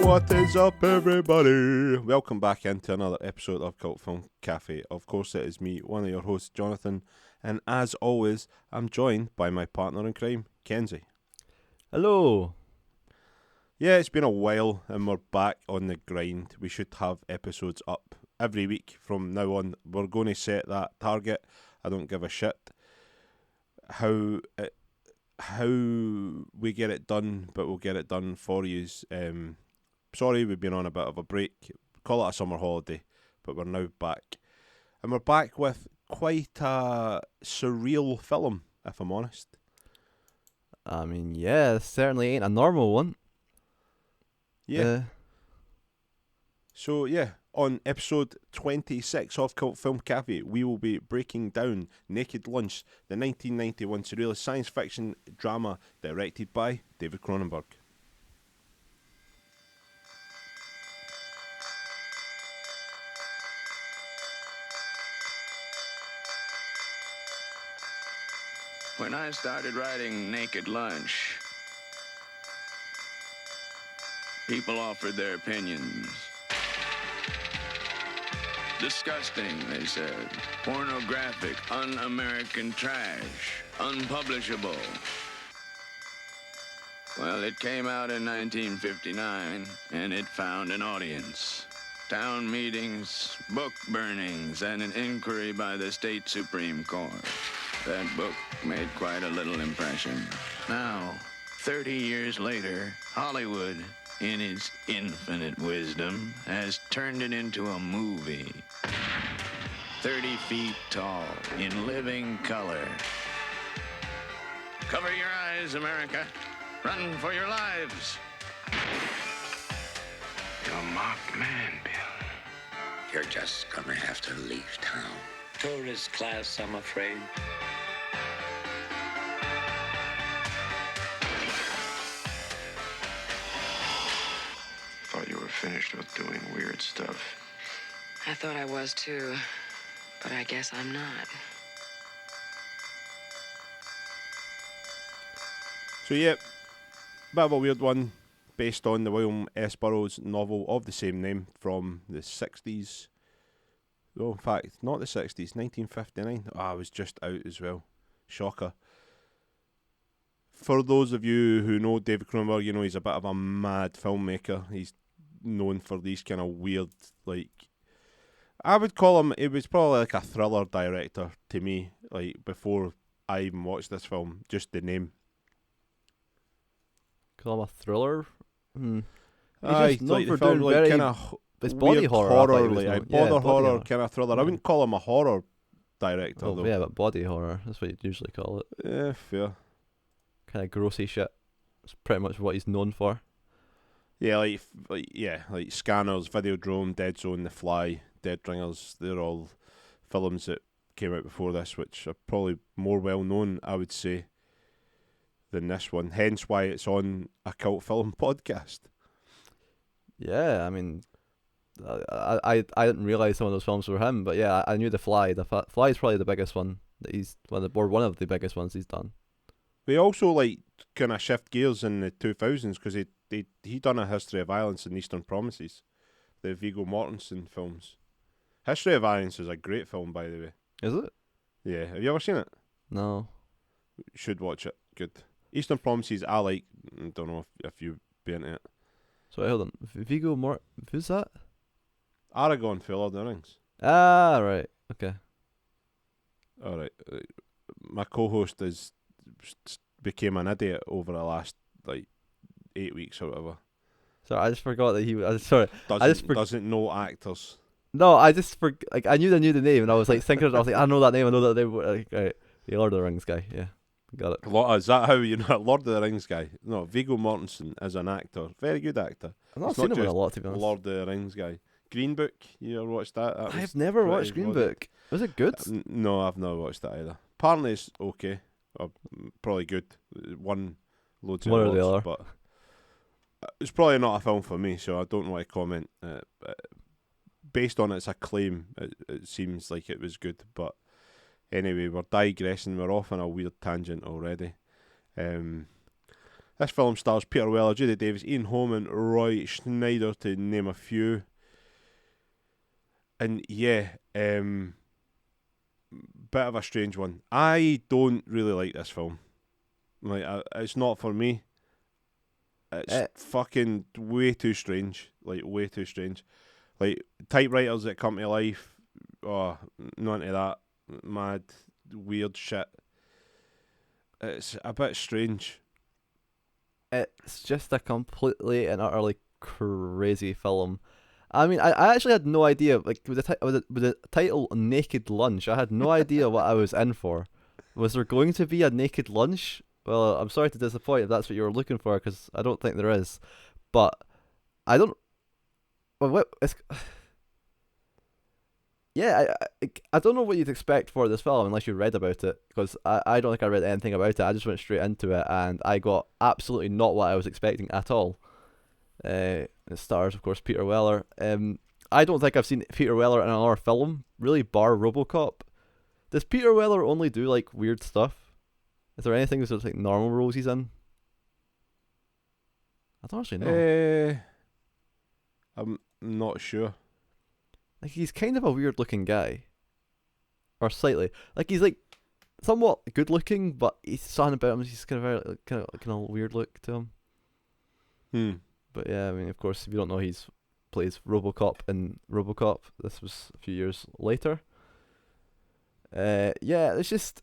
What is up, everybody? Welcome back into another episode of Cult Film Cafe. Of course, it is me, one of your hosts, Jonathan, and as always, I'm joined by my partner in crime, Kenzie. Hello. Yeah, it's been a while, and we're back on the grind. We should have episodes up every week from now on. We're going to set that target. I don't give a shit how we get it done, but we'll get it done for you. Sorry, we've been on a bit of a break. Call it a summer holiday, but we're now back. And we're back with quite a surreal film, if I'm honest. I mean, yeah, this certainly ain't a normal one. Yeah. So, yeah, on episode 26 of Cult Film Cafe, we will be breaking down Naked Lunch, the 1991 surrealist science fiction drama directed by David Cronenberg. When I started writing Naked Lunch, people offered their opinions. Disgusting, they said. Pornographic, un-American trash. Unpublishable. Well, it came out in 1959, and it found an audience. Town meetings, book burnings, and an inquiry by the state Supreme Court. That book made quite a little impression. Now, 30 years later, Hollywood, in its infinite wisdom, has turned it into a movie. 30 feet tall, in living color. Cover your eyes, America. Run for your lives. You're a marked man, Bill. You're just gonna have to leave town. Tourist class, I'm afraid. Thought you were finished with doing weird stuff. I thought I was too, but I guess I'm not. So yeah, bit of a weird one, based on the William S. Burroughs novel of the same name from the 60s. Oh, in fact, not the 60s, 1959. I was just out as well. Shocker. For those of you who know David Cronenberg, you know he's a bit of a mad filmmaker. He's known for these kind of weird, like, I would call him, it was probably like a thriller director to me, like, before I even watched this film, just the name. Call him a thriller? He's Aye, just known like for the film, doing like, very... kind of It's body weird horror. I thought he horror, was like, known. bother Yeah, body horror kind of thriller. I wouldn't call him a horror director, Oh, though. yeah, but body horror. That's what you'd usually call it. Yeah, fair. Kind of grossy shit. It's pretty much what he's known for. Yeah, like Scanners, Videodrome, Dead Zone, The Fly, Dead Ringers. They're all films that came out before this, which are probably more well known, I would say, than this one. Hence why it's on a cult film podcast. Yeah, I mean, I didn't realise some of those films were him, but yeah, I knew The Fly. Fly is probably the biggest one that he's one of the biggest ones he's done. We also like kind of shift gears in the 2000s because he done A History of Violence and Eastern Promises, the Viggo Mortensen films. History of Violence is a great film, by the way. Is it? Yeah, have you ever seen it? No. You should watch it. Good. Eastern Promises, I like. I don't know if you'd be into it. So hold on. Viggo Mort. Who's that? Aragorn for Lord of the Rings. Ah, right. Okay. All right. My co-host became an idiot over the last like 8 weeks or whatever. Sorry, I just forgot that he was. Sorry. Doesn't know actors. No, I just like I knew the name, and I was like thinking. I was like, I know that name. I know that name. Like, right, the Lord of the Rings guy. Yeah, got it. Is that how you know Lord of the Rings guy? No, Viggo Mortensen is an actor, very good actor. I've not It's seen not him in a just lot, to be honest. Lord of the Rings guy. Green Book, you ever watched that? I've never watched Green Book. Was it good? No, I've never watched that either. Apparently it's okay, or probably good. Won loads of One or the awards, other. but it's probably not a film for me, so I don't want to comment. Based on its acclaim, it seems like it was good, but anyway, we're digressing. We're off on a weird tangent already. This film stars Peter Weller, Judy Davis, Ian Holm, and Roy Schneider, to name a few. And yeah, bit of a strange one. I don't really like this film. Like, it's not for me. It's fucking way too strange. Like, way too strange. Like, typewriters that come to life. Oh, not into that. Mad, weird shit. It's a bit strange. It's just a completely and utterly crazy film. I mean, I actually had no idea. Like with the title "Naked Lunch," I had no idea what I was in for. Was there going to be a naked lunch? Well, I'm sorry to disappoint if that's what you were looking for, because I don't think there is. But I don't. Well, what it's. Yeah, I don't know what you'd expect for this film unless you read about it, because I don't think I read anything about it. I just went straight into it and I got absolutely not what I was expecting at all. It stars, of course, Peter Weller. I don't think I've seen Peter Weller in another film, really, bar RoboCop. Does Peter Weller only do like weird stuff? Is there anything that's like normal roles he's in? I don't actually know. I'm not sure. Like, he's kind of a weird looking guy. Or slightly. Like, he's like somewhat good looking, but he's something about him, he's kind of weird look to him. But yeah, I mean, of course, if you don't know, he's plays RoboCop in RoboCop. This was a few years later. Yeah, it's just,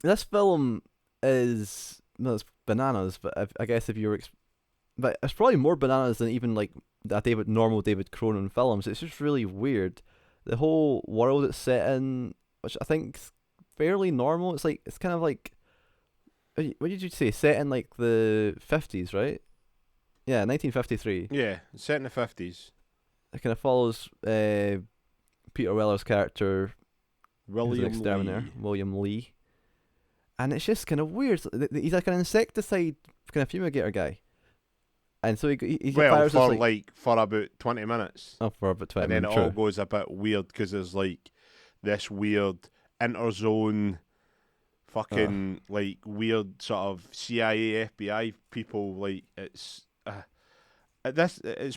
this film is, no, it's bananas, but I guess if you were but it's probably more bananas than even like a normal David Cronenberg films. It's just really weird. The whole world it's set in, which I think's fairly normal. It's like, it's kind of like, what did you say? Set in like the 50s, right? Yeah, 1953. Yeah, it's set in the 50s. It kind of follows Peter Weller's character, William Lee, and it's just kind of weird. He's like an insecticide kind of fumigator guy. And so he well, fires for about 20 minutes. Oh, for about 20 minutes. And then it all goes a bit weird because there's like this weird interzone fucking like weird sort of CIA, FBI people. Like, it's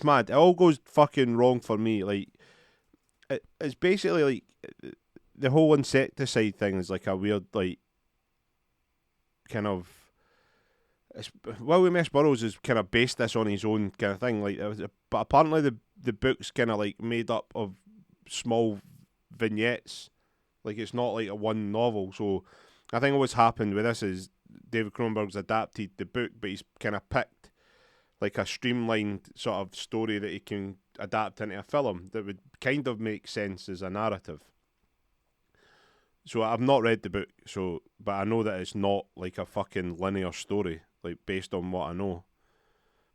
mad. It all goes fucking wrong for me. Like, it's basically like the whole insecticide thing is like a weird, like, kind of. William S. Burroughs has kind of based this on his own kind of thing, like, but apparently the book's kind of like made up of small vignettes, like it's not like a one novel. So I think what's happened with this is David Cronenberg's adapted the book, but he's kind of picked like a streamlined sort of story that he can adapt into a film that would kind of make sense as a narrative. So I've not read the book, but I know that it's not like a fucking linear story, like based on what I know.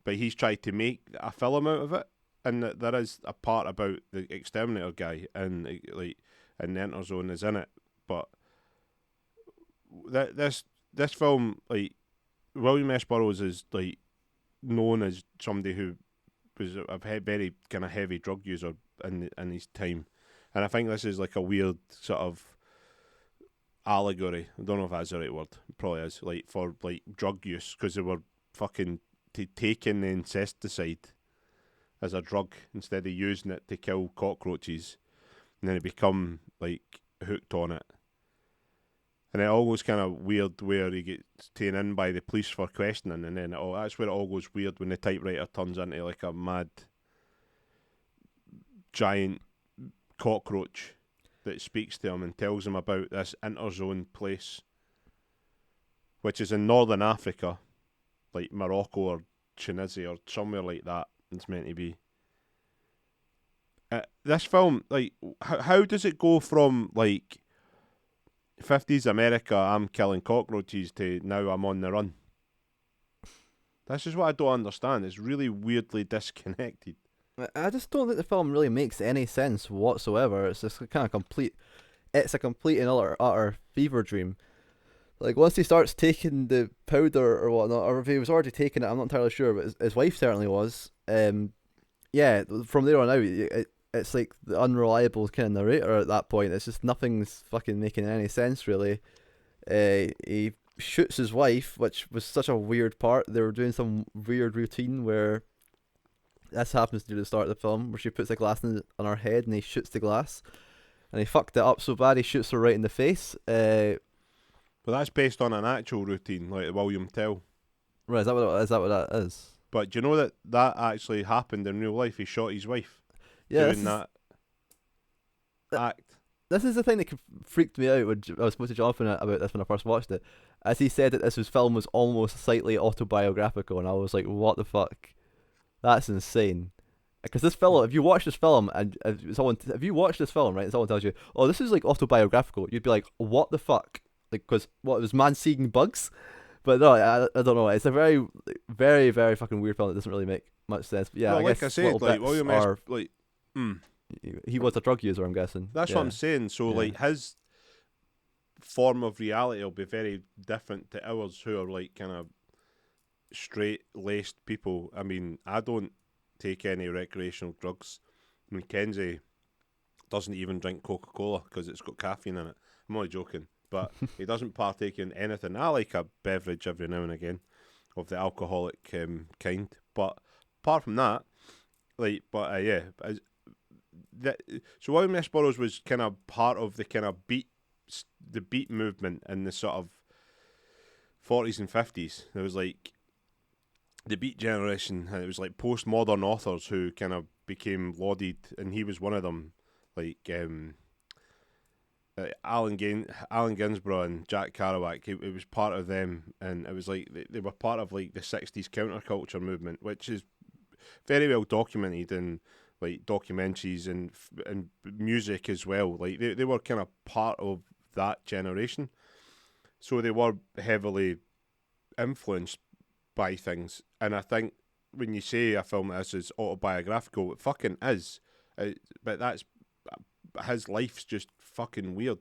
But he's tried to make a film out of it, and there is a part about the exterminator guy, and like, and the interzone is in it. But this film, like, William S. Burroughs is like known as somebody who was a very kind of heavy drug user in his time, and I think this is like a weird sort of allegory. I don't know if that's the right word. It probably is, like, for like drug use, because they were fucking taking the incesticide as a drug instead of using it to kill cockroaches, and then they become like hooked on it. And it all goes kind of weird where he gets taken in by the police for questioning, and then that's where it all goes weird when the typewriter turns into like a mad giant cockroach that speaks to him and tells him about this interzone place, which is in northern Africa, like Morocco or Tunisia or somewhere like that. It's meant to be. This film, like, how does it go from like 50s America, I'm killing cockroaches, to now I'm on the run? This is what I don't understand. It's really weirdly disconnected. I just don't think the film really makes any sense whatsoever. It's just kind of complete. It's a complete and utter fever dream. Like, once he starts taking the powder or whatnot, or if he was already taking it, I'm not entirely sure, but his wife certainly was. Yeah, from there on out, it's like the unreliable kind of narrator at that point. It's just nothing's fucking making any sense, really. He shoots his wife, which was such a weird part. They were doing some weird routine where this happens to the start of the film, where she puts a glass on her head and he shoots the glass, and he fucked it up so bad he shoots her right in the face. But that's based on an actual routine, like William Tell. Right, is that what that is? But do you know that actually happened in real life? He shot his wife doing that act. This is the thing that freaked me out when I was supposed to Jonathan about this when I first watched it. As he said that this film was almost slightly autobiographical, and I was like, what the fuck? That's insane. Because this film, if you watch this film and if you watch this film, right, and someone tells you, oh, this is like autobiographical, you'd be like, what the fuck? Like, because what, it was man seeing bugs? But no, I don't know. It's a very, very, very fucking weird film that doesn't really make much sense. But yeah, well, I like guess I said, like William S. He was a drug user, I'm guessing. That's what I'm saying. So like his form of reality will be very different to ours, who are like kind of straight laced people. I mean, I don't take any recreational drugs. I mean, Kenzie doesn't even drink Coca-Cola because it's got caffeine in it. I'm only joking, but he doesn't partake in anything. I like a beverage every now and again of the alcoholic kind, but apart from that, like, but so William S. Burroughs was kind of part of the kind of beat movement in the sort of 40s and 50s. There was like the beat generation, and it was like postmodern authors who kind of became lauded, and he was one of them. Like Allen Ginsberg and Jack Kerouac, it was part of them, and it was like they were part of like the 60s counterculture movement, which is very well documented in like documentaries and music as well. Like they were kind of part of that generation, so they were heavily influenced by things. And I think when you say a film like this is autobiographical, it fucking is. But that's his life's just fucking weird.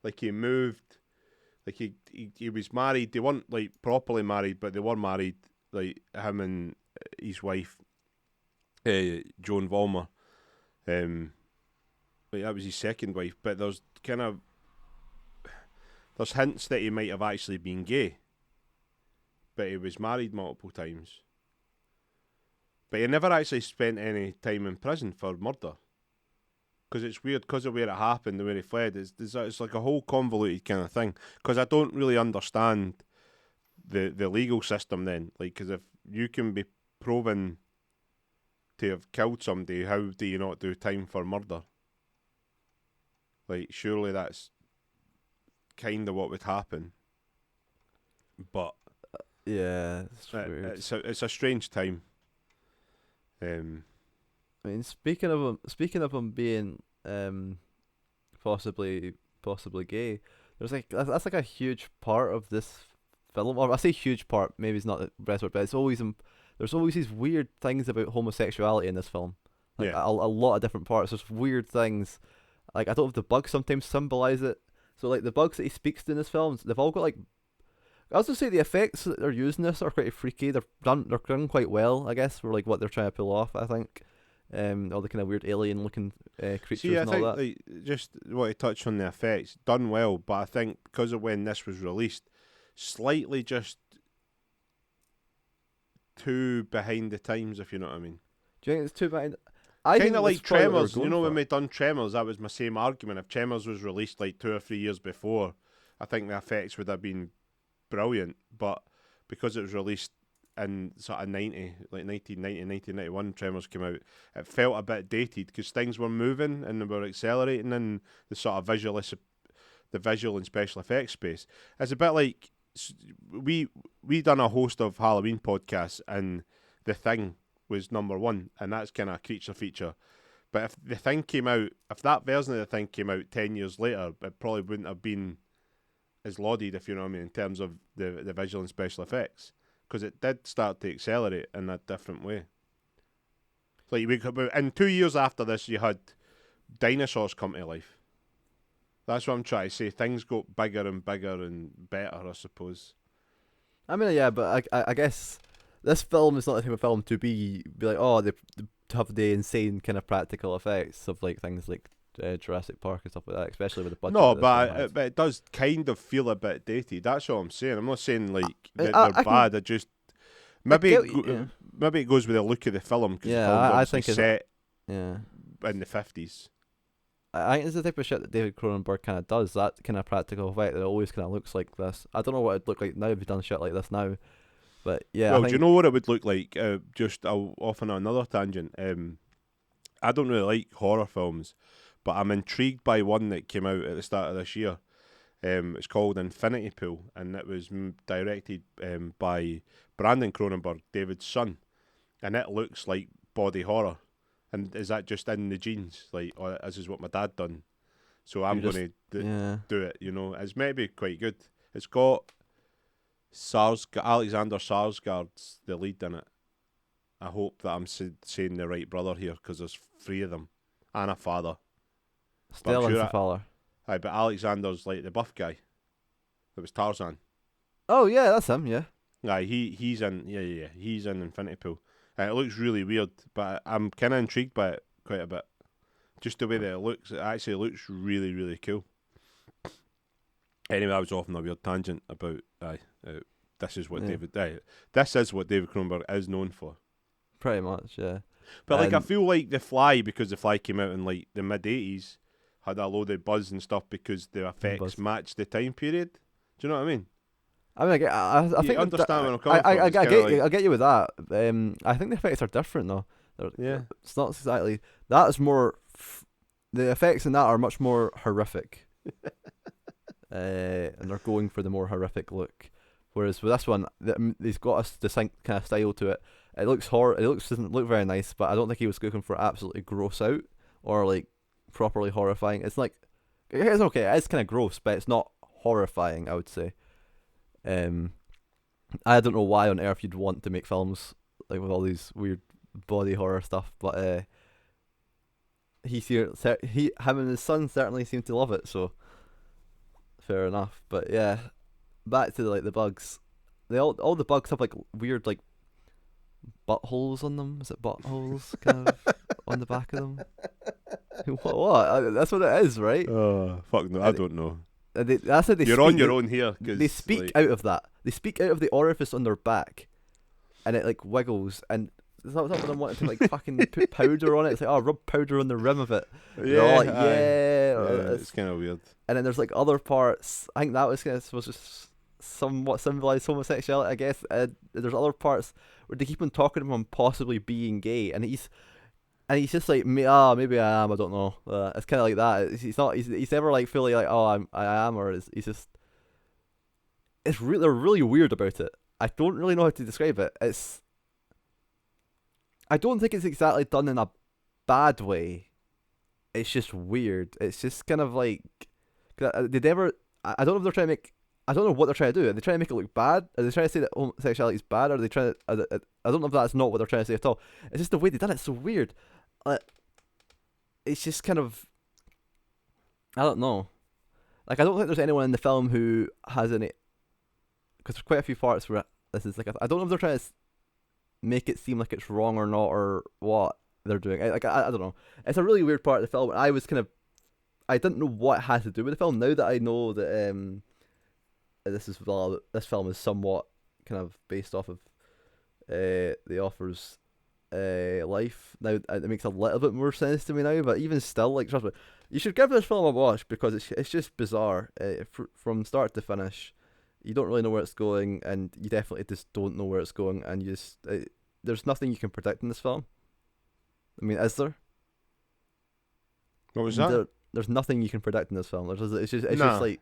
Like he moved, like he was married. They weren't like properly married, but they were married. Like him and his wife, Joan Vollmer. Like that was his second wife. But there's hints that he might have actually been gay. But he was married multiple times. But he never actually spent any time in prison for murder. Because it's weird, because of where it happened and where he fled. It's like a whole convoluted kind of thing. Because I don't really understand the legal system then. Like, because if you can be proven to have killed somebody, how do you not do time for murder? Like, surely that's kind of what would happen. But yeah, it's weird. It's a strange time. I mean, speaking of him being possibly gay, there's like that's like a huge part of this film. Or I say huge part, maybe it's not the best word, but it's always there's always these weird things about homosexuality in this film. Like a lot of different parts. There's weird things. Like I don't know if the bugs sometimes symbolize it. So like the bugs that he speaks to in this film, they've all got like. I also say the effects that they're using this are pretty freaky. They're done quite well, I guess, for like what they're trying to pull off. I think, all the kind of weird alien-looking creatures. See, and all that. Like, just want to touch on the effects, done well, but I think because of when this was released, slightly just too behind the times, if you know what I mean. Do you think it's too behind? Kind of like Tremors. You know, when we done Tremors, that was my same argument. If Tremors was released like 2 or 3 years before, I think the effects would have been brilliant, but because it was released in sort of 1991, Tremors came out, it felt a bit dated because things were moving and they were accelerating in the sort of visual and special effects space. It's a bit like we done a host of Halloween podcasts and The Thing was number 1, and that's kind of a creature feature. But if The Thing came out, if that version of The Thing came out 10 years later, it probably wouldn't have been as lauded, if you know what I mean, in terms of the visual and special effects, because it did start to accelerate in a different way. Like and 2 years after this, you had dinosaurs come to life. That's what I'm trying to say. Things got bigger and bigger and better, I suppose. I mean, yeah, but I guess this film is not the type of film to be like, oh, they to have the insane kind of practical effects of like things like Jurassic Park and stuff like that, especially with the budget. No, that this but film has. but it does kind of feel a bit dated. That's all I'm saying. I'm not saying like that I they're can- bad. I just maybe get it what you- maybe it goes with the look of the film because Yeah, the film's I obviously think it's- set yeah. in the 50s. I think it's the type of shit that David Cronenberg kind of does. That kind of practical effect that always kind of looks like this. I don't know what it'd look like now if you've done shit like this now, but yeah. Well, I think, do you know what it would look like? Just off on another tangent. I don't really like horror films, but I'm intrigued by one that came out at the start of this year. It's called Infinity Pool, and it was directed by Brandon Cronenberg, David's son, and it looks like body horror. And is that just in the genes? Like, oh, this is what my dad done, so I'm just- going to yeah. do it. You know, it's maybe quite good. It's got Alexander Sarsgaard's the lead in it. I hope that I'm saying the right brother here because there's 3 of them and a father. Stellan sure Safala. Aye, but Alexander's like the buff guy. That was Tarzan. Oh yeah, that's him. Yeah. Aye, he's in. Yeah. He's in Infinity Pool. And it looks really weird, but I'm kind of intrigued by it quite a bit. Just the way that it looks. It actually looks really, really cool. Anyway, I was off on a weird tangent about this is what Yeah. this is what David Cronenberg is known for. Pretty much. Yeah. But like I And- feel like The Fly, because The Fly came out in like the mid-80s, had a load of buzz and stuff because the effects Buzz. matched the time period. Do you know what I mean? I mean, I You think understand where I'm coming from, I it's kinda like- I get you with that. I think the effects are different though. Yeah. It's not exactly that is more. The effects in that are much more horrific, and they're going for the more horrific look. Whereas with this one, he's got a distinct kind of style to it. It looks doesn't look very nice, but I don't think he was looking for absolutely gross out or like properly horrifying. It's like it's okay. It's kind of gross, but it's not horrifying. I would say. I don't know why on earth you'd want to make films like with all these weird body horror stuff, but him and his son certainly seem to love it, so fair enough. But yeah, back to like the bugs. All the bugs have like weird like buttholes on them. Is it buttholes kind of on the back of them? What? That's what it is, right? Fuck no, I don't know. That's how they You're speak. on your own here. 'Cause, They speak like, out of that. They speak out of the orifice on their back, and it like wiggles. And some of them wanted to like fucking put powder on it. It's like, oh, rub powder on the rim of it. They're all like, aye. yeah. It's kind of weird. And then there's like other parts. I think that was kind of supposed to somewhat symbolize homosexuality, I guess. There's other parts where they keep on talking to him on possibly being gay, and he's just like, maybe I am. I don't know. It's kind of like that. He's not. He's never like fully like, oh, I am, or he's just. They're really weird about it. I don't really know how to describe it. I don't think it's exactly done in a bad way. It's just weird. It's just kind of like, they never. I don't know if they're trying to make. I don't know what they're trying to do. Are they trying to make it look bad? Are they trying to say that homosexuality is bad? Or are they trying to? I don't know if that's not what they're trying to say at all. It's just the way they done it. It's so weird. It's just kind of. I don't know. Like, I don't think there's anyone in the film who has any. Because there's quite a few parts where this is like. I don't know if they're trying to make it seem like it's wrong or not, or what they're doing. I don't know. It's a really weird part of the film. I was kind of. I didn't know what it had to do with the film. Now that I know that this film is somewhat kind of based off of the author's life. Now it makes a little bit more sense to me now. But even still, like, trust me, you should give this film a watch because it's just bizarre from start to finish. You don't really know where it's going, and you definitely just don't know where it's going, and you just there's nothing you can predict in this film. I mean, is there? What was that? There's nothing you can predict in this film. It's just Nah. like.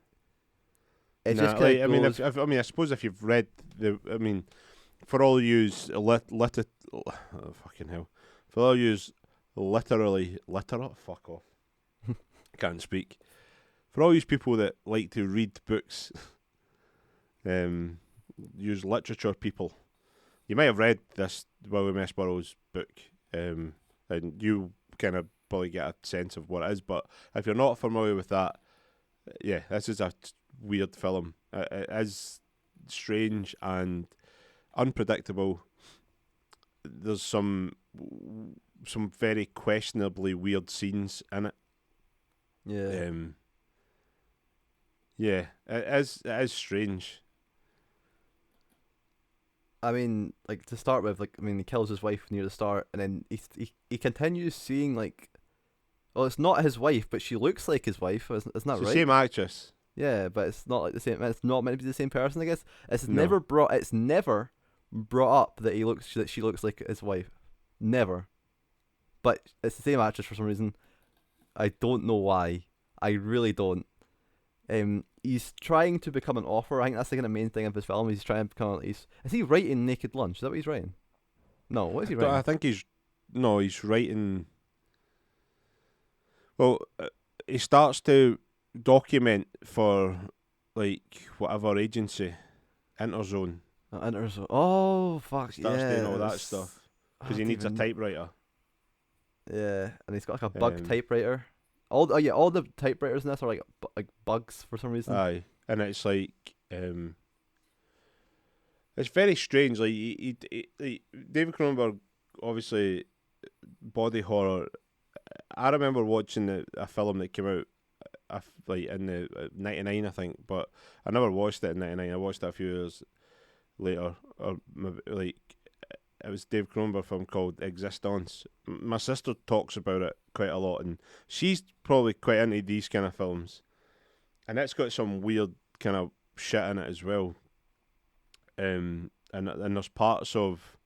It Nah, just like, kind I of mean, goes. I suppose if you've read for all yous fucking hell, for all yous literally literate, fuck off, can't speak. For all yous people that like to read books, use literature people, you might have read this William S. Burroughs book, and you kind of probably get a sense of what it is. But if you're not familiar with that, yeah, this is a weird film. It is strange and unpredictable. There's some very questionably weird scenes in it. Yeah. Yeah, it is strange. I mean, like to start with, like I mean, he kills his wife near the start, and then he continues seeing like, well, it's not his wife, but she looks like his wife. Isn't It's that the right? same actress. Yeah, but it's not like the same. It's not meant to be the same person. I guess it's No. never brought. It's never brought up that she looks like his wife. Never. But it's the same actress for some reason. I don't know why. I really don't. He's trying to become an author. I think that's the kind of main thing of his film. He's trying to become. Is he writing Naked Lunch? Is that what he's writing? No, what is he writing? I think he's writing. Well, he starts to document for like whatever agency, Interzone. Oh fuck! He starts doing all that that's- stuff I because he don't needs a even- typewriter. Yeah, and he's got like a bug Um, typewriter. All the typewriters in this are like bugs for some reason. Aye, and it's like it's very strange. Like David Cronenberg, obviously, body horror. I remember watching a film that came out, like in the '99, I think, but I never watched it in '99. I watched it a few years later, or maybe like it was Dave Cronenberg film called Existence. My sister talks about it quite a lot, and she's probably quite into these kind of films, and it's got some weird kind of shit in it as well. And there's parts of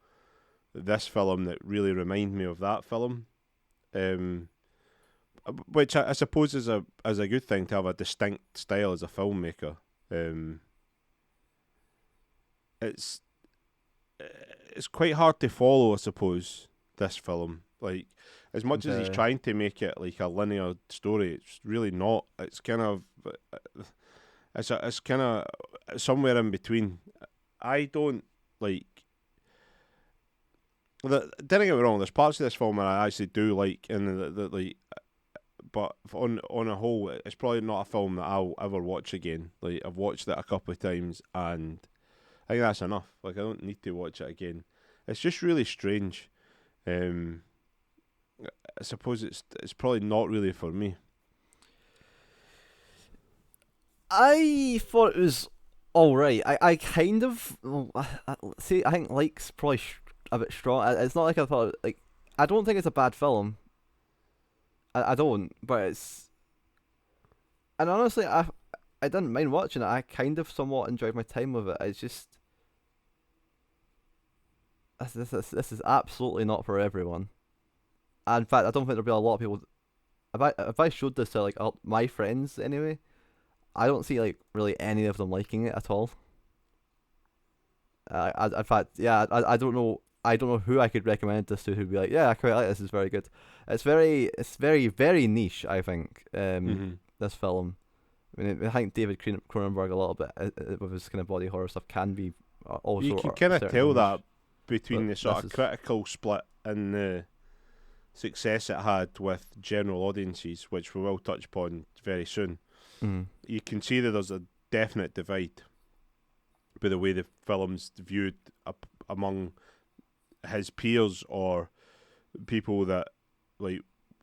this film that really remind me of that film, which I suppose is a good thing to have a distinct style as a filmmaker. It's quite hard to follow, I suppose, this film. Like, as much as he's Okay. trying to make it like a linear story, it's really not. It's kind of it's kind of somewhere in between. I don't like. Don't get me wrong. There's parts of this film that I actually do like, and the like. But on a whole, it's probably not a film that I'll ever watch again. Like, I've watched it a couple of times, and I think that's enough. Like, I don't need to watch it again. It's just really strange. I suppose it's probably not really for me. I thought it was all right. I kind of see. I think like's probably a bit strong. It's not like I thought. Like I don't think it's a bad film. I don't, but it's. And honestly, I didn't mind watching it. I kind of somewhat enjoyed my time with it. It's just. This is absolutely not for everyone. And in fact, I don't think there'll be a lot of people. If I showed this to like my friends anyway, I don't see like really any of them liking it at all. In fact, yeah, I don't know. I don't know who I could recommend this to who'd be like, yeah, I quite like this. It's very good. It's very, very niche. I think this film. I mean, I think David Cronenberg a little bit with his kind of body horror stuff can be also. You can kind of tell that between But the sort this of is- critical split and the success it had with general audiences, which we will touch upon very soon. Mhm. You can see that there's a definite divide by the way the film's viewed among his peers or people that like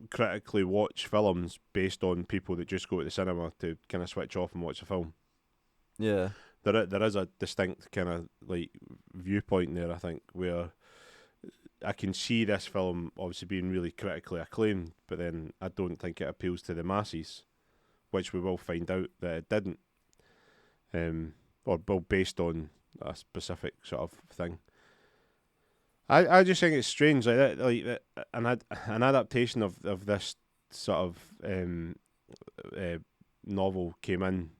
critically watch films based on people that just go to the cinema to kind of switch off and watch a film. Yeah. There is a distinct kind of like viewpoint there, I think, where I can see this film obviously being really critically acclaimed, but then I don't think it appeals to the masses, which we will find out that it didn't, or well, based on a specific sort of thing. I just think it's strange, like that, an adaptation of this sort of novel came in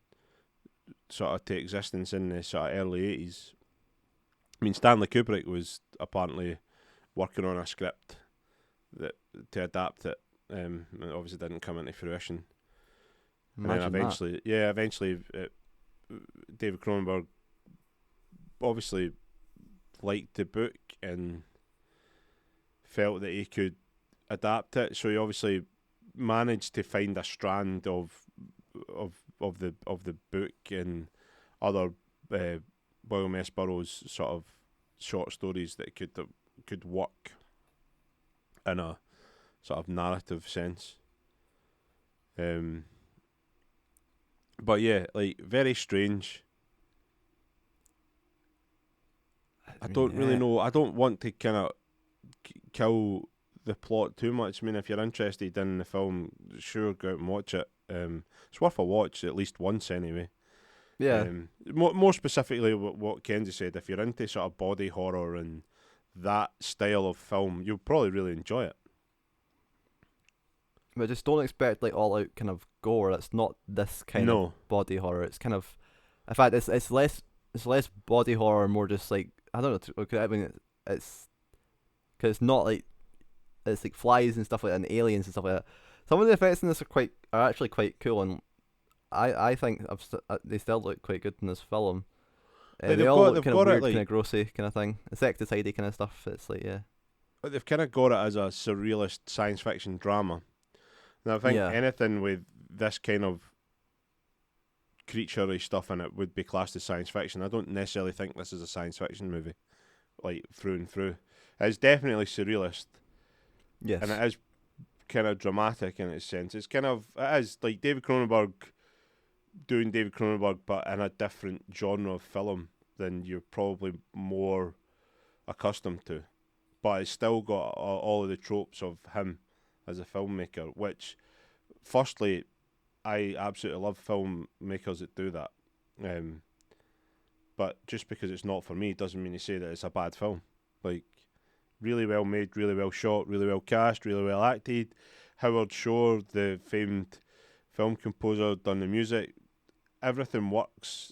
sort of to existence in the sort of early 80s. I mean, Stanley Kubrick was apparently working on a script to adapt it. It obviously didn't come into fruition. Imagine and then eventually, David Cronenberg obviously liked the book and felt that he could adapt it. So he obviously managed to find a strand of the book and other William S. Burroughs sort of short stories that could work in a sort of narrative sense. But yeah, like very strange. I don't really know. I don't want to kind of kill the plot too much. I mean, if you're interested in the film, sure, go out and watch it. It's worth a watch at least once anyway. Yeah. More specifically, what Kenzie said, if you're into sort of body horror and that style of film, you'll probably really enjoy it. But just don't expect like all out kind of gore. It's not this kind of body horror. It's kind of, in fact, it's less body horror, more just like, I don't know. Okay, I mean it's because it's not like, it's like flies and stuff like that, and aliens and stuff like that. Some of the effects in this are actually quite cool, and I think they still look quite good in this film. They all look kind of weird, kind of grossy kind of thing, insecticide kind of stuff. It's like, yeah. But they've kind of got it as a surrealist science fiction drama. Now I think anything with this kind of creature-y stuff in it would be classed as science fiction. I don't necessarily think this is a science fiction movie, like through and through. It's definitely surrealist. Yes. And it is kind of dramatic in its sense. It is like David Cronenberg doing David Cronenberg, but in a different genre of film than you're probably more accustomed to. But it's still got all of the tropes of him as a filmmaker, which, firstly, I absolutely love filmmakers that do that. But just because it's not for me doesn't mean to say that it's a bad film. Like, really well made, really well shot, really well cast, really well acted. Howard Shore, the famed film composer, done the music. Everything works.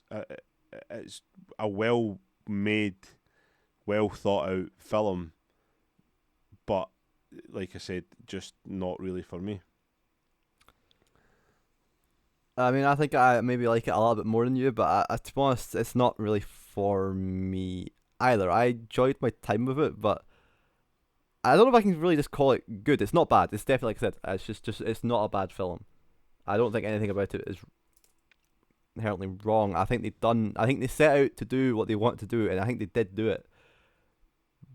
It's a well-made, well-thought-out film. But, like I said, just not really for me. I mean, I think I maybe like it a little bit more than you, but to be honest, it's not really for me either. I enjoyed my time with it, but I don't know if I can really just call it good. It's not bad. It's definitely, like I said, it's just it's not a bad film. I don't think anything about it is inherently wrong. I think they set out to do what they want to do, and I think they did do it.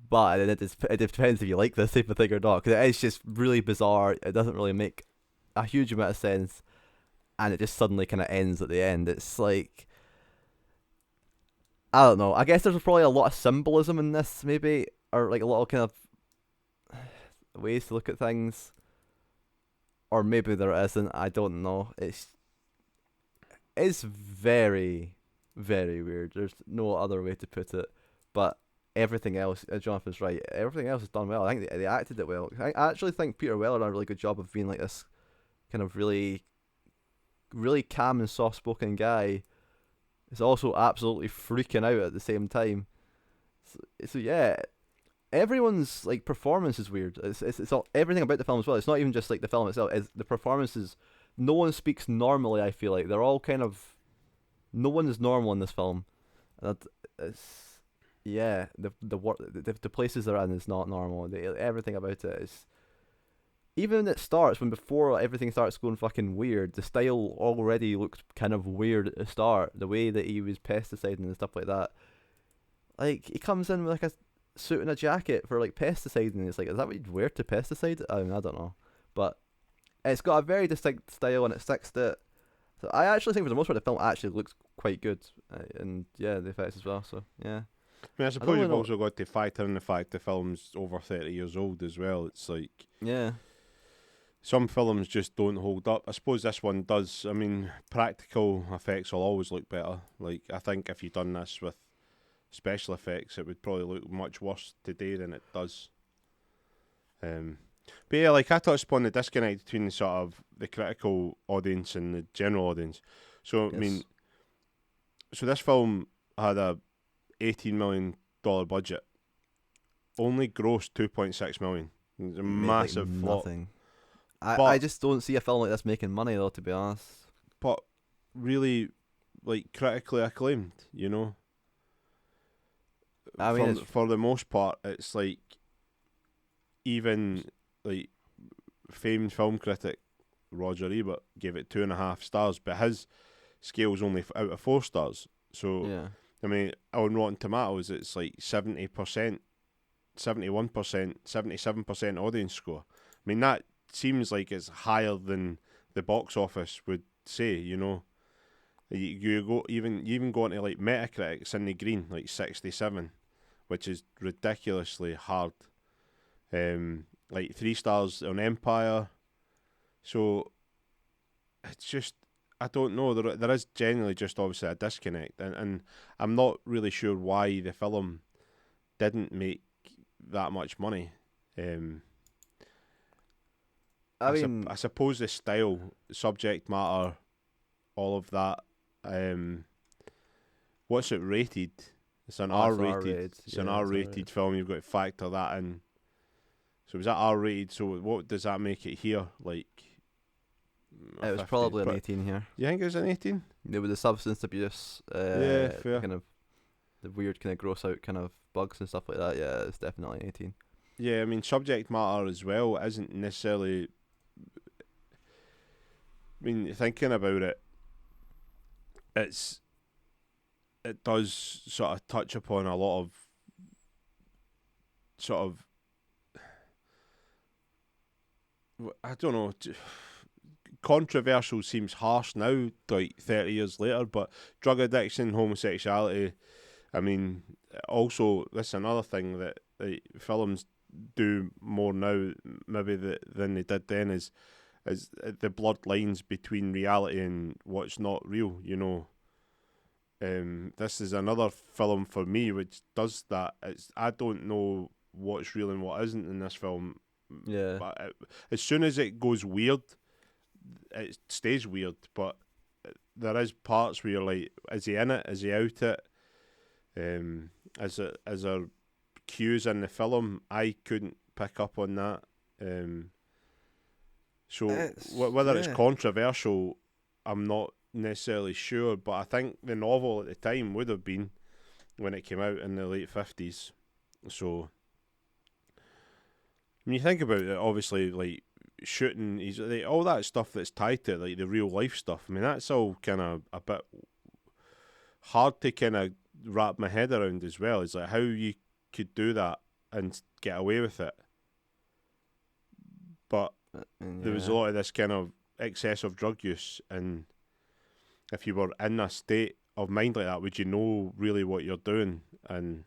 But it depends if you like this type of thing or not, because it is just really bizarre. It doesn't really make a huge amount of sense, and it just suddenly kind of ends at the end. It's like, I don't know. I guess there's probably a lot of symbolism in this, maybe, or like a lot of kind of ways to look at things, or maybe there isn't. I don't know. It's very, very weird. There's no other way to put it. But everything else, Jonathan's right. Everything else is done well. I think they acted it well. I actually think Peter Weller done a really good job of being like this kind of really, really calm and soft-spoken guy. Is also absolutely freaking out at the same time. So yeah, everyone's like performance is weird. It's all, everything about the film as well. It's not even just like the film itself. It's the performances. No one speaks normally. I feel like they're all kind of. No one is normal in this film. It's yeah. The places they're in is not normal. Everything about it is. Even when it starts, before everything starts going fucking weird, the style already looked kind of weird at the start. The way that he was pesticiding and stuff like that. Like, he comes in with like a suit and a jacket for like pesticiding. It's like, is that what you'd wear to pesticide? I mean, I don't know. But it's got a very distinct style and it sticks to it. So I actually think for the most part the film actually looks quite good. And yeah, the effects as well. So yeah. I mean, I suppose you've also got to factor in the fact the film's over 30 years old as well. It's like... Yeah. Some films just don't hold up. I suppose this one does. I mean, practical effects will always look better. Like, I think if you'd done this with special effects, it would probably look much worse today than it does. But yeah, like I touched upon the disconnect between the sort of the critical audience and the general audience. So, yes. I mean, so this film had a $18 million budget. Only grossed $2.6 million. It's a massive flop. Nothing. I just don't see a film like this making money, though, to be honest. But really, like, critically acclaimed, you know? I mean, for the most part, it's like, even, like, famed film critic Roger Ebert gave it 2.5 stars, but his scale's only out of 4 stars. So, yeah. I mean, on Rotten Tomatoes, it's like 70%, 71%, 77% audience score. I mean, that seems like it's higher than the box office would say. You know, you go even go into like Metacritic, Sidney Green, like 67, which is ridiculously hard. Like 3 stars on Empire. So it's just, I don't know. There is genuinely just obviously a disconnect, and I'm not really sure why the film didn't make that much money. I mean, I suppose the style, subject matter, all of that. What's it rated? It's an oh, it's R-rated. R-rated. It's an Yeah, it's R-rated R-rated. film. You've got to factor that in. So was that R-rated? So what does that make it here? Like, It was 50? probably an But 18 here. you think it was an 18? There was the substance abuse, Yeah, fair. kind of the weird kind of gross out kind of bugs and stuff like that. Yeah, it's definitely an 18. Yeah, I mean, subject matter as well isn't necessarily. I mean, thinking about it, it does sort of touch upon a lot of sort of, I don't know, controversial seems harsh now, like 30 years later, but drug addiction, homosexuality, I mean, also, this is another thing that like, films do more now, maybe than they did then, is the blurred lines between reality and what's not real, you know. This is another film for me which does that. I don't know what's real and what isn't in this film. Yeah. But as soon as it goes weird, it stays weird. But there is parts where you're like, is he in it? Is he out it? As there cues in the film, I couldn't pick up on that. So whether it's yeah. controversial, I'm not necessarily sure, but I think the novel at the time would have been when it came out in the late 50s. So when you think about it, obviously, like shooting, he's like, all that stuff that's tied to it, like the real life stuff. I mean, that's all kind of a bit hard to kind of wrap my head around as well. It's like how you could do that and get away with it, but there was a lot of this kind of excessive drug use, and if you were in a state of mind like that, would you know really what you're doing? And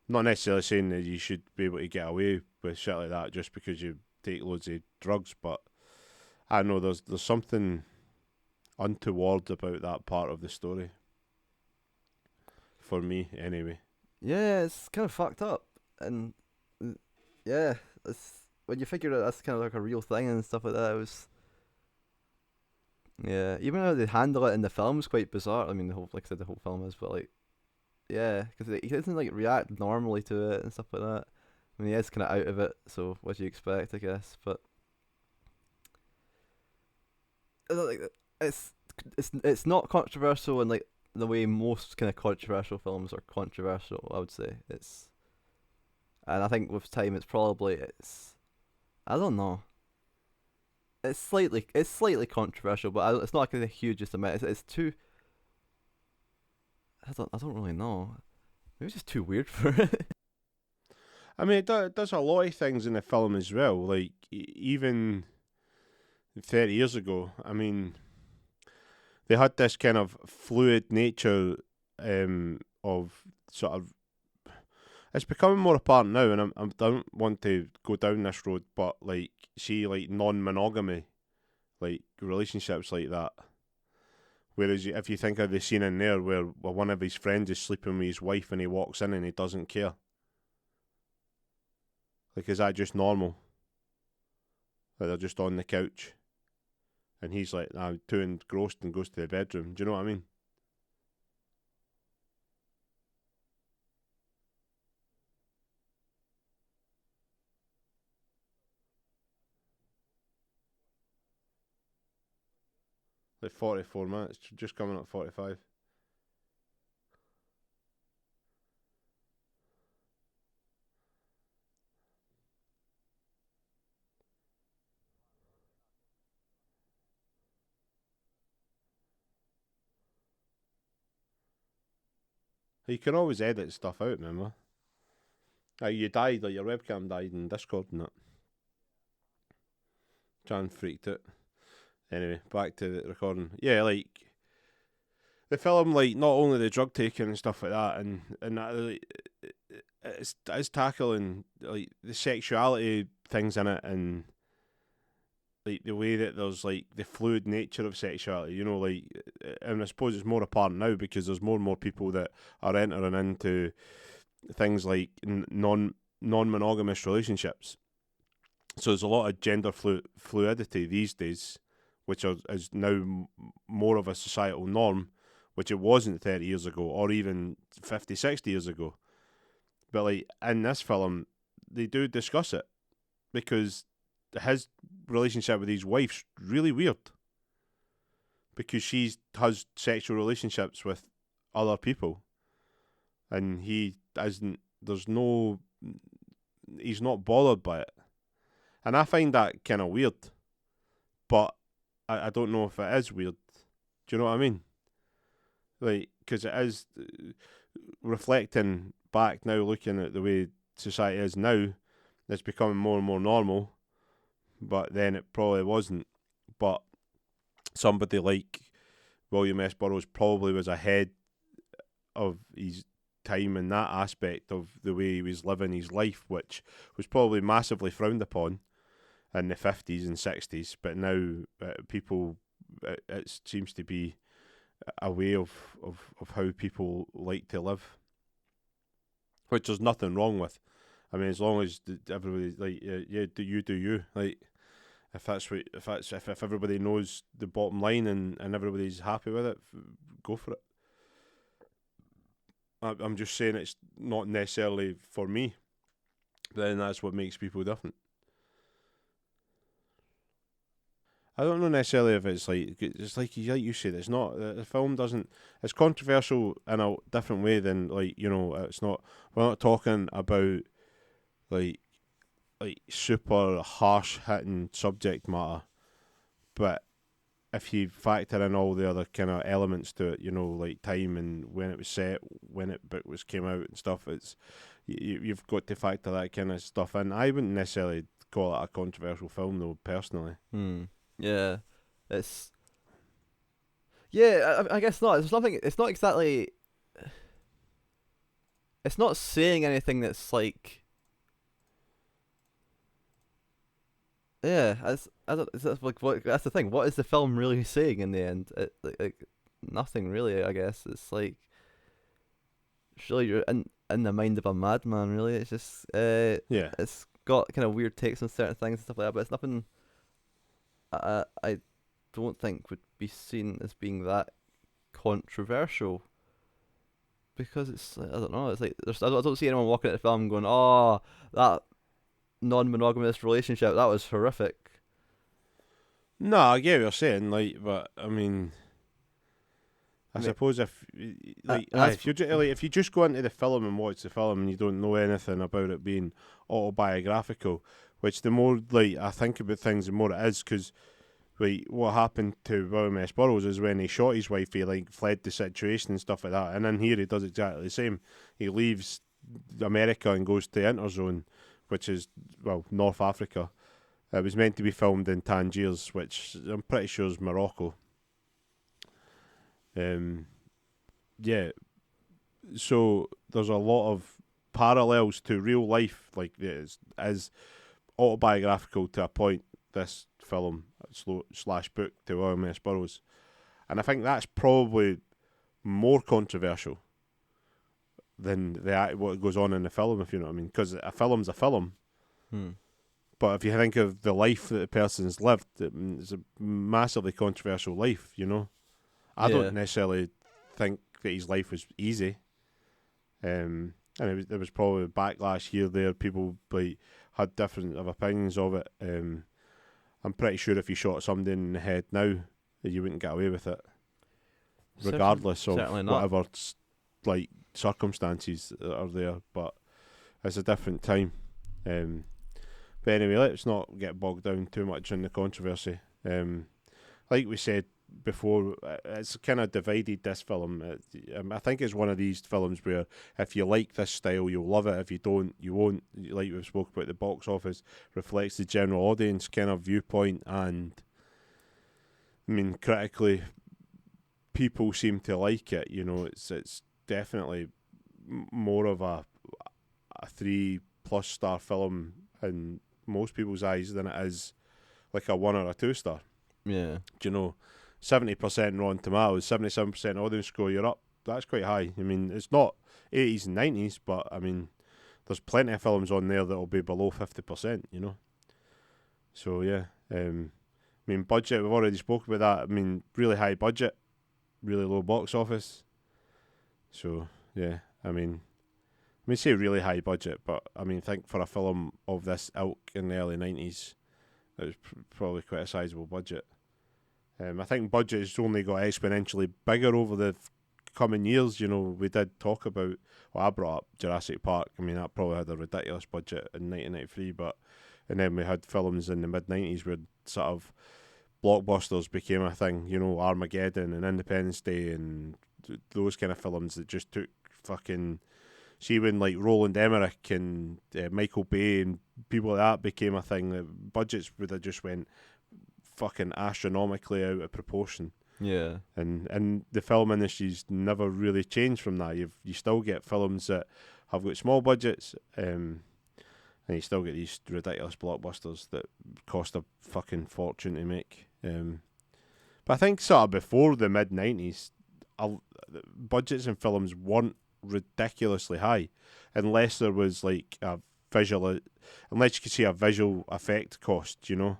not necessarily saying that you should be able to get away with shit like that just because you take loads of drugs, but I know there's something untoward about that part of the story. For me, anyway. Yeah, it's kind of fucked up, and yeah, it's when you figure out that's kind of like a real thing and stuff like that. It was, yeah, even how they handle it in the film is quite bizarre. I mean, like I said, the whole film is, but like, yeah, because he doesn't like react normally to it and stuff like that. I mean, he is kind of out of it, so what do you expect, I guess? But it's not controversial in like the way most kind of controversial films are controversial. I would say and I think with time it's I don't know. It's slightly controversial, but it's not like the hugest amount. It's too. I don't really know. Maybe it's just too weird for it. I mean, it does a lot of things in the film as well. Like, even 30 years ago, I mean, they had this kind of fluid nature of sort of. It's becoming more apparent now, and I don't want to go down this road, but like, see, like non-monogamy, like relationships like that. Whereas if you think of the scene in there where one of his friends is sleeping with his wife and he walks in and he doesn't care. Like, is that just normal? Like, they're just on the couch and he's like, I'm too engrossed and goes to the bedroom. Do you know what I mean? Like 44 minutes, just coming up 45. You can always edit stuff out, remember? You died, like your webcam died in Discord and that. Jan freaked it. Anyway, back to the recording. Yeah, like the film, like not only the drug taking and stuff like that, and that, like, it's tackling like the sexuality things in it, and like the way that there's like the fluid nature of sexuality, you know, like, and I suppose it's more apparent now because there's more and more people that are entering into things like non-monogamous relationships. So there's a lot of gender fluidity these days, which is now more of a societal norm, which it wasn't 30 years ago or even 50, 60 years ago. But like in this film, they do discuss it because his relationship with his wife's really weird because she has sexual relationships with other people and he isn't, he's not bothered by it. And I find that kind of weird, but I don't know if it is weird. Do you know what I mean? Like, because it is reflecting back now, looking at the way society is now, it's becoming more and more normal, but then it probably wasn't. But somebody like William S. Burroughs probably was ahead of his time in that aspect of the way he was living his life, which was probably massively frowned upon in the 50s and 60s, but now people, it seems to be a way of how people like to live, which there's nothing wrong with. I mean, as long as everybody, like, yeah, do you, like, if everybody knows the bottom line and everybody's happy with it, go for it. I'm just saying it's not necessarily for me, but then that's what makes people different. I don't know necessarily if it's like you said, it's not, the film doesn't, it's controversial in a different way than, like, you know, it's not, we're not talking about like super harsh hitting subject matter, but if you factor in all the other kind of elements to it, you know, like time and when it was set, when it came out and stuff, it's you've got to factor that kind of stuff in. I wouldn't necessarily call it a controversial film though, personally. Yeah, it's, yeah, I guess not. It's nothing. It's not exactly. It's not saying anything that's like. Yeah, that's like what. That's the thing. What is the film really saying in the end? Like nothing really. I guess it's like. Surely you're in the mind of a madman. Really, it's just. Yeah. It's got kind of weird takes on certain things and stuff like that, but it's nothing. I don't think would be seen as being that controversial, because it's, I don't know, it's like I don't see anyone walking at the film going, "Oh, that non-monogamous relationship, that was horrific." No, I get what you're saying, like, but I mean, I suppose if if you just go into the film and watch the film and you don't know anything about it being autobiographical, which the more like I think about things, the more it is, because like what happened to William S. Burroughs is when he shot his wife, he like fled the situation and stuff like that, and in here he does exactly the same. He leaves America and goes to Interzone, which is, well, North Africa. It was meant to be filmed in Tangiers, which I'm pretty sure is Morocco. Yeah, so there's a lot of parallels to real life, like this as autobiographical to a point, this film slash book to William S. Burroughs, and I think that's probably more controversial than what goes on in the film, if you know what I mean, because a film's a film. But if you think of the life that the person's lived, it's a massively controversial life, you know. I don't necessarily think that his life was easy. And there was probably backlash here, there. People like had different opinions of it. I'm pretty sure if you shot somebody in the head now, that you wouldn't get away with it, regardless of whatever like circumstances are there. But it's a different time. But anyway, let's not get bogged down too much in the controversy. Like we said before, it's kind of divided, this film. I think it's one of these films where if you like this style, you'll love it. If you don't, you won't. Like we've spoke about, the box office reflects the general audience kind of viewpoint, and I mean, critically, people seem to like it. You know, it's definitely more of a 3+ star film in most people's eyes than it is like a 1 or a 2 star. Yeah. Do you know, 70% Rotten Tomatoes, 77% audience score, you're up. That's quite high. I mean, it's not 80s and 90s, but I mean, there's plenty of films on there that will be below 50%, you know. So, yeah. I mean, budget, we've already spoke about that. I mean, really high budget, really low box office. So, yeah, I mean, say really high budget, but I mean, think for a film of this ilk in the early 90s, it was probably quite a sizable budget. I think budget has only got exponentially bigger over the coming years. You know, we did talk about, well, I brought up Jurassic Park. I mean, that probably had a ridiculous budget in 1993, and then we had films in the mid-90s where sort of blockbusters became a thing, you know, Armageddon and Independence Day and those kind of films that just took fucking... See, when like Roland Emmerich and Michael Bay and people like that became a thing, the budgets would have just went fucking astronomically out of proportion. Yeah. And the film industry's never really changed from that. You still get films that have got small budgets, and you still get these ridiculous blockbusters that cost a fucking fortune to make. But I think sort of before the mid-90s, budgets in films weren't ridiculously high, unless there was like a visual, unless you could see a visual effect cost, you know.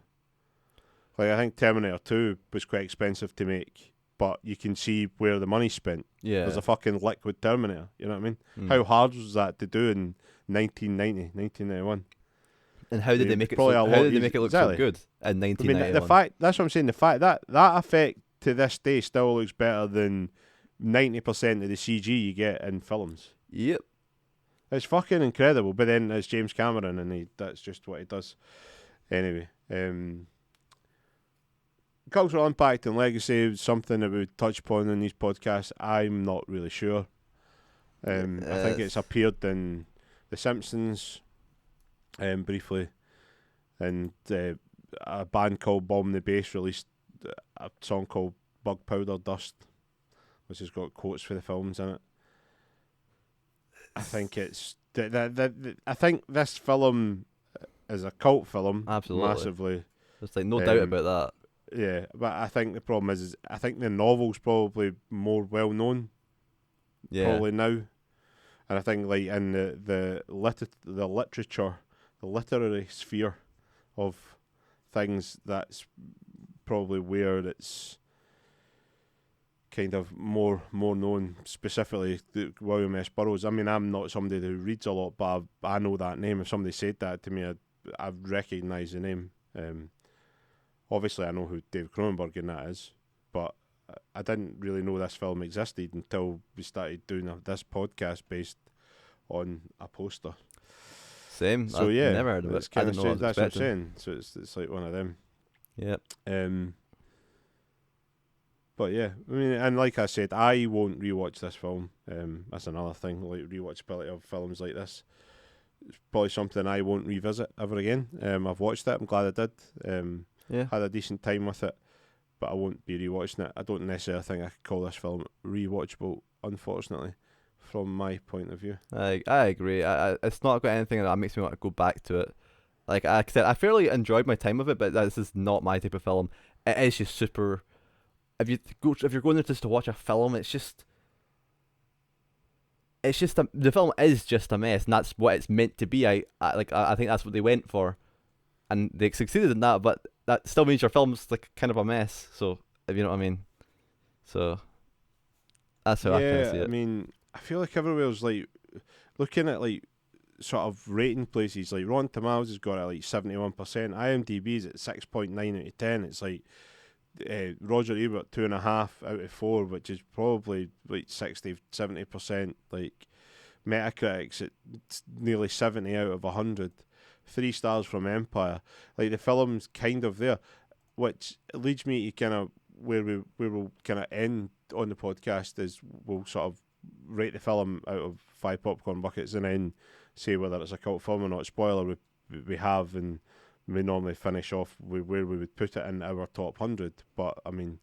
Like, I think Terminator 2 was quite expensive to make, but you can see where the money's spent. Yeah. There's a fucking liquid Terminator, you know what I mean? How hard was that to do in 1991? And how did they make it? Probably How did they make it look exactly. so good in 1991? I mean, the fact, that's what I'm saying. The fact that effect to this day still looks better than 90% of the CG you get in films. Yep. It's fucking incredible. But then it's James Cameron, and that's just what he does. Anyway, cultural impact and legacy is something that we would touch upon in these podcasts. I'm not really sure. I think it's appeared in The Simpsons, briefly, and a band called Bomb the Bass released a song called Bug Powder Dust, which has got quotes for the films in it. I think it's I think this film is a cult film. Absolutely. Massively. There's like no doubt about that. Yeah, but I think the problem is I think the novel's probably more well known. Yeah. Probably now, and I think like in the literature, the literary sphere of things, that's probably where it's kind of more known, specifically William S. Burroughs. I mean, I'm not somebody who reads a lot, but I know that name. If somebody said that to me, I'd recognise the name. Obviously, I know who David Cronenberg and that is, but I didn't really know this film existed until we started doing this podcast based on a poster. Same. So I've yeah, never heard of it. I didn't know what I was that's what I'm expecting. saying. So it's like one of them. Yep. But yeah, I mean, and like I said, I won't rewatch this film. That's another thing, like rewatchability of films like this. It's probably something I won't revisit ever again. I've watched it. I'm glad I did. Yeah. Had a decent time with it, but I won't be rewatching it. I don't necessarily think I could call this film rewatchable, unfortunately, from my point of view. I agree. It's not got anything that makes me want to go back to it. Like I said, I fairly enjoyed my time with it, but this is not my type of film. It is just super. If you're going there just to watch a film, it's just the film is just a mess, and that's what it's meant to be. I think that's what they went for, and they succeeded in that. But that still means your film's like kind of a mess. So if you know what I mean. So that's how I kind of see it. I mean, I feel like everywhere's like looking at like sort of rating places. Like Rotten Tomatoes has got it like 71%. IMDb's at 6.9 out of 10. It's like Roger Ebert 2.5 out of 4, which is probably like 60-70%. Like Metacritic's at nearly 70 out of 100. 3 stars from Empire. Like the film's kind of there, which leads me to kind of where we'll kind of end on the podcast is we'll sort of rate the film out of 5 popcorn buckets and then say whether it's a cult film or not. Spoiler, we have, and we normally finish off with where we would put it in our top 100. But I mean,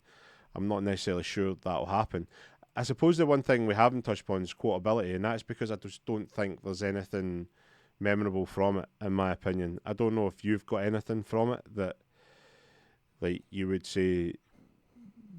I'm not necessarily sure that'll happen. I suppose the one thing we haven't touched upon is quotability, and that's because I just don't think there's anything memorable from it, in my opinion. I don't know if you've got anything from it that, like, you would say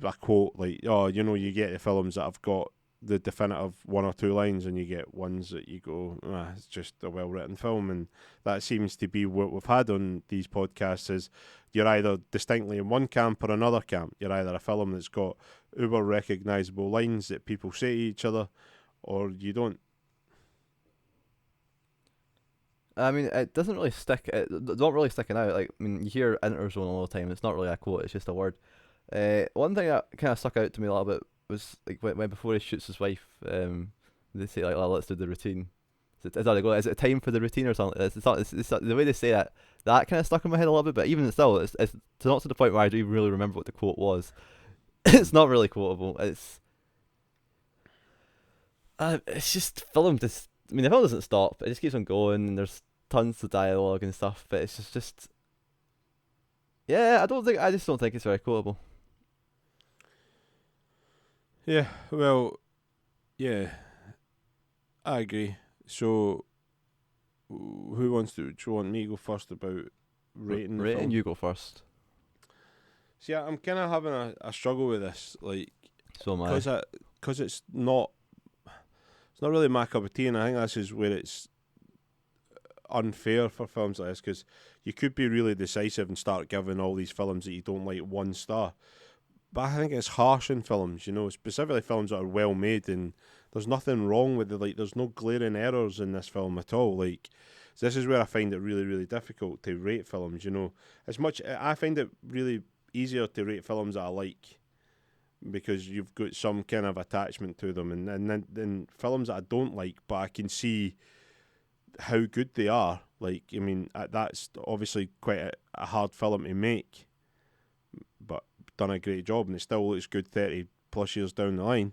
a quote, like, oh, you know, you get the films that have got the definitive one or two lines, and you get ones that you go, it's just a well-written film. And that seems to be what we've had on these podcasts, is you're either distinctly in one camp or another camp. You're either a film that's got uber recognisable lines that people say to each other, or you don't. I mean, it doesn't really stick. It's not really sticking out. Like, I mean, you hear Interzone all the time. It's not really a quote. It's just a word. One thing that kind of stuck out to me a little bit was like when before he shoots his wife. They say like, "Oh, let's do the routine." Is it time for the routine or something? It's the way they say it. That kind of stuck in my head a little bit. But even still, it's not to the point where I don't even really remember what the quote was. It's not really quotable. It's just filmed. I mean, the film doesn't stop. It just keeps on going, and there's tons of dialogue and stuff. But it's just yeah. I just don't think it's very quotable. Yeah, well, yeah, I agree. So, who wants to? Do you want me to go first about rating the film? You go first. See, I'm kind of having a struggle with this, like, So am I. Because it's not really my cup of tea, and I think this is where it's unfair for films like this, because you could be really decisive and start giving all these films that you don't like 1 star. But I think it's harsh in films, you know, specifically films that are well made, and there's nothing wrong with it. Like, there's no glaring errors in this film at all. Like, so this is where I find it really, really difficult to rate films, you know. I find it really easier to rate films that I like, because you've got some kind of attachment to them, and then films that I don't like, but I can see how good they are. Like, I mean, that's obviously quite a hard film to make, but done a great job, and it still looks good 30 plus years down the line.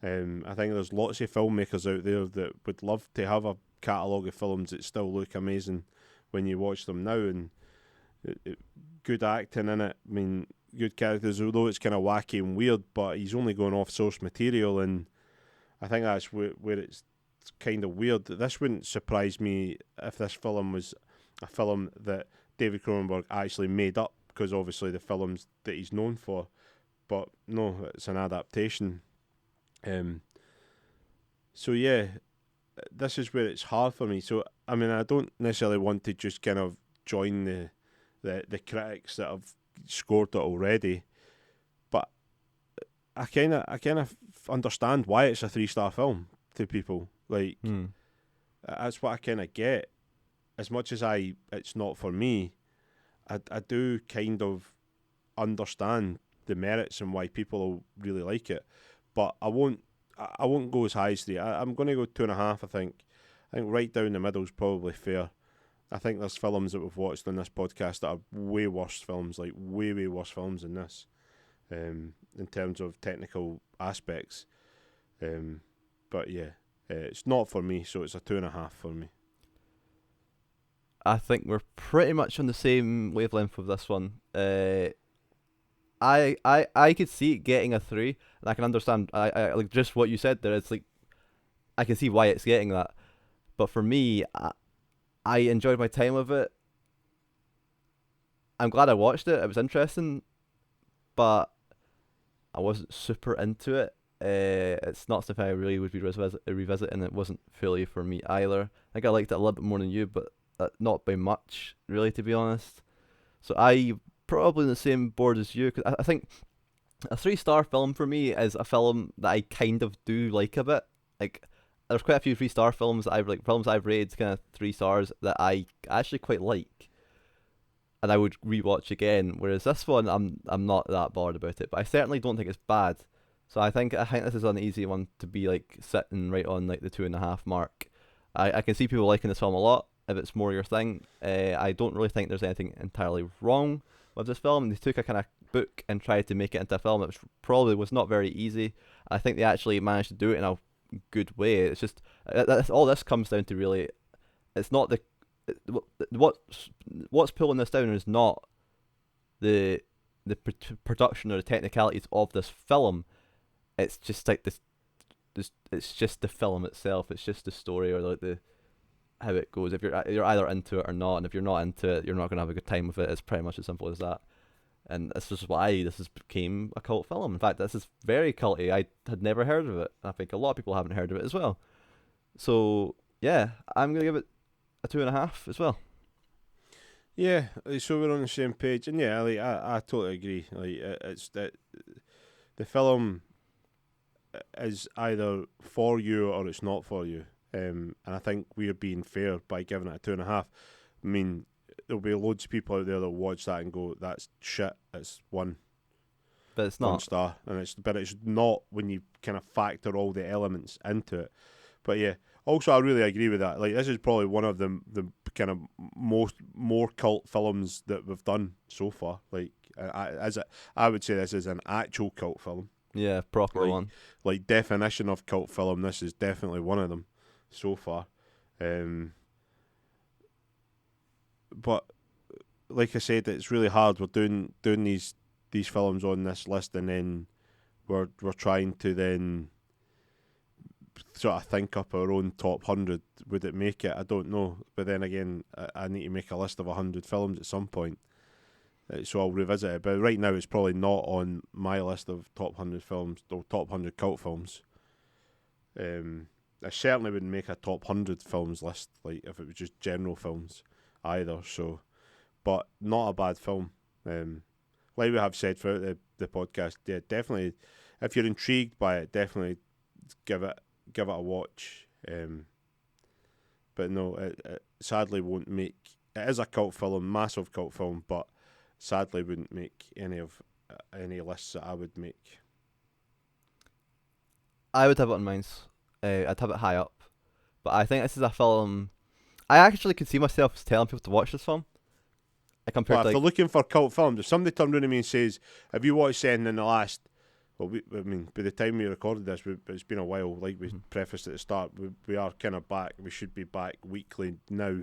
I think there's lots of filmmakers out there that would love to have a catalogue of films that still look amazing when you watch them now, and good acting in it. I mean, good characters, although it's kind of wacky and weird, but he's only going off source material, and I think that's where it's kind of weird. This wouldn't surprise me if this film was a film that David Cronenberg actually made up, because obviously the films that he's known for, but no, it's an adaptation. So yeah, this is where it's hard for me. So I mean, I don't necessarily want to just kind of join the critics that have scored it already, but I kind of understand why it's a 3-star film to people. Like, that's what I kind of get. As much as it's not for me, I do kind of understand the merits and why people really like it, but I won't go as high as 3. I'm going to go 2.5. I think right down the middle is probably fair. I think there's films that we've watched on this podcast that are way worse films, like way worse films than this, in terms of technical aspects. But yeah, it's not for me, so it's a 2.5 for me. I think we're pretty much on the same wavelength with this one. I could see it getting a 3, and I can understand. I like just what you said there. It's like I can see why it's getting that, but for me, I enjoyed my time with it. I'm glad I watched it. It was interesting, but I wasn't super into it. It's not something I really would be revisit, and it wasn't fully for me either. I think I liked it a little bit more than you, but not by much, really, to be honest. So I probably in the same board as you, because I think a 3-star film for me is a film that I kind of do like a bit. Like, there's quite a few 3-star films that I've rated kind of 3 stars that I actually quite like, and I would rewatch again. Whereas this one, I'm not that bored about it, but I certainly don't think it's bad. So I think this is an easy one to be like sitting right on like the 2.5 mark. I can see people liking this film a lot if it's more your thing. I don't really think there's anything entirely wrong with this film. They took a kind of book and tried to make it into a film that probably was not very easy. I think they actually managed to do it in a good way. It's just all this comes down to really, it's not what's pulling this down is not the production or the technicalities of this film. It's just like this. It's just the film itself. It's just the story or like the how it goes. If you're either into it or not, and if you're not into it, you're not gonna have a good time with it. It's pretty much as simple as that. And this is why this has became a cult film. In fact, this is very culty. I had never heard of it. I think a lot of people haven't heard of it as well. So yeah, I'm gonna give it a 2.5 as well. Yeah, so we're on the same page, and yeah, like I totally agree. Like it's that the film is either for you or it's not for you. And I think we're being fair by giving it a 2.5. I mean, there'll be loads of people out there that watch that and go, "That's shit." It's one, But it's 1 not. star, and it's not when you kind of factor all the elements into it. But yeah, also I really agree with that. Like this is probably one of the kind of more cult films that we've done so far. Like I would say this is an actual cult film. Yeah, proper one. Like definition of cult film, this is definitely one of them so far. But like I said, it's really hard. We're doing these films on this list, and then we're trying to then sort of think up our own top 100. Would it make it? I don't know. But then again, I need to make a list of 100 films at some point. So I'll revisit it. But right now, it's probably not on my list of top 100 films or top 100 cult films. I certainly wouldn't make a top 100 films list, like if it was just general films either. So, but not a bad film. Like we have said throughout the podcast, yeah, definitely. If you're intrigued by it, definitely give it a watch. But no, it sadly won't make. It is a cult film, massive cult film, but sadly wouldn't make any lists that I would make. I would have it on mine. I'd have it high up, but I think this is a film. I actually could see myself telling people to watch this film. Compared But if to they're looking for cult films, if somebody turned around to me and says, "Have you watched anything in the last?" Well, I mean, by the time we recorded this, it's been a while. Like we prefaced at the start, we are kind of back. We should be back weekly now,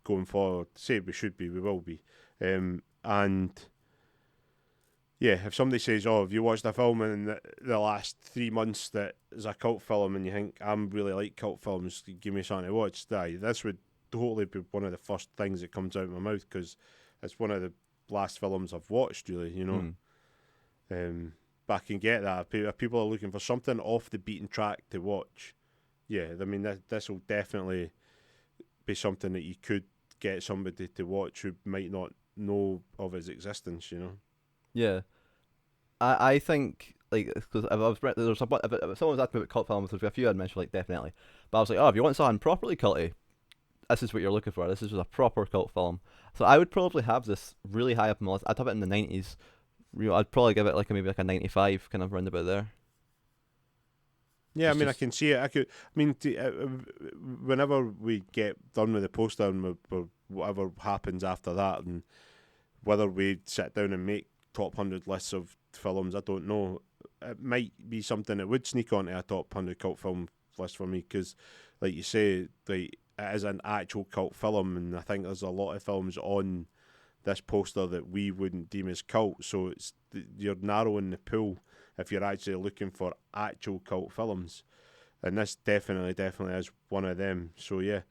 going forward. Say we should be, we will be. And yeah, if somebody says, "Oh, have you watched a film in the last 3 months that is a cult film," and you think I'm really like cult films, give me something to watch, this would totally be one of the first things that comes out of my mouth, because it's one of the last films I've watched, really, you know. But I can get that. If people are looking for something off the beaten track to watch, yeah, I mean, this will definitely be something that you could get somebody to watch who might not know of its existence, you know. Yeah, I think like because if someone was asking about cult films, there's a few I'd mentioned like definitely, but I was like, oh, if you want something properly culty, this is what you're looking for. This is just a proper cult film. So I would probably have this really high up on my list. I'd have it in the 90s. I'd probably give it maybe a 95, kind of roundabout there. Yeah, I mean, I can see it. Whenever we get done with the poster and whatever happens after that, and whether we sit down and make top 100 lists of films, I don't know. It might be something that would sneak onto a top 100 cult film list for me, because, like you say, it is an actual cult film, and I think there's a lot of films on this poster that we wouldn't deem as cult. So you're narrowing the pool if you're actually looking for actual cult films, and this definitely is one of them. So yeah,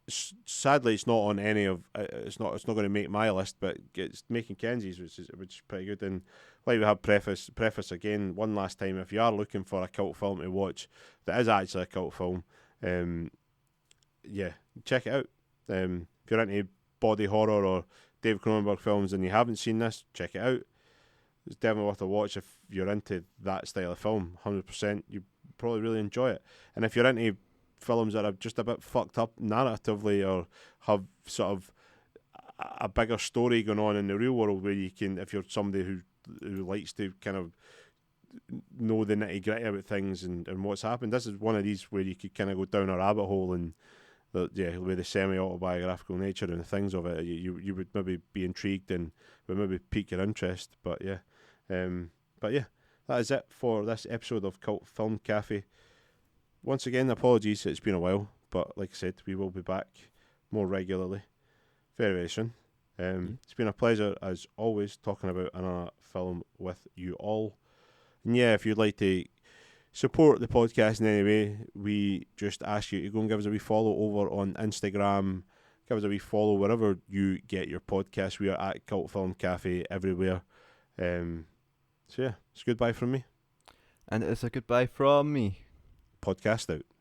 sadly it's not on any of it's not going to make my list, but it's making Kenzie's, which is pretty good. And like we have preface again one last time, if you are looking for a cult film to watch that is actually a cult film, yeah, check it out. If you're into body horror or David Cronenberg films and you haven't seen this, check it out. It's definitely worth a watch if you're into that style of film. 100%, you probably really enjoy it. And if you're into films that are just a bit fucked up narratively, or have sort of a bigger story going on in the real world, where you can, if you're somebody who likes to kind of know the nitty gritty about things and what's happened, this is one of these where you could kind of go down a rabbit hole, and with the semi-autobiographical nature and things of it, you would maybe be intrigued and would maybe pique your interest. But yeah, that is it for this episode of Cult Film Cafe. Once again, apologies, it's been a while, but like I said, we will be back more regularly very, very soon. It's been a pleasure, as always, talking about another film with you all. And yeah, if you'd like to support the podcast in any way, we just ask you to go and give us a wee follow over on Instagram. Give us a wee follow wherever you get your podcast. We are at Cult Film Cafe everywhere. So yeah, it's goodbye from me. And it's a goodbye from me. Podcast out.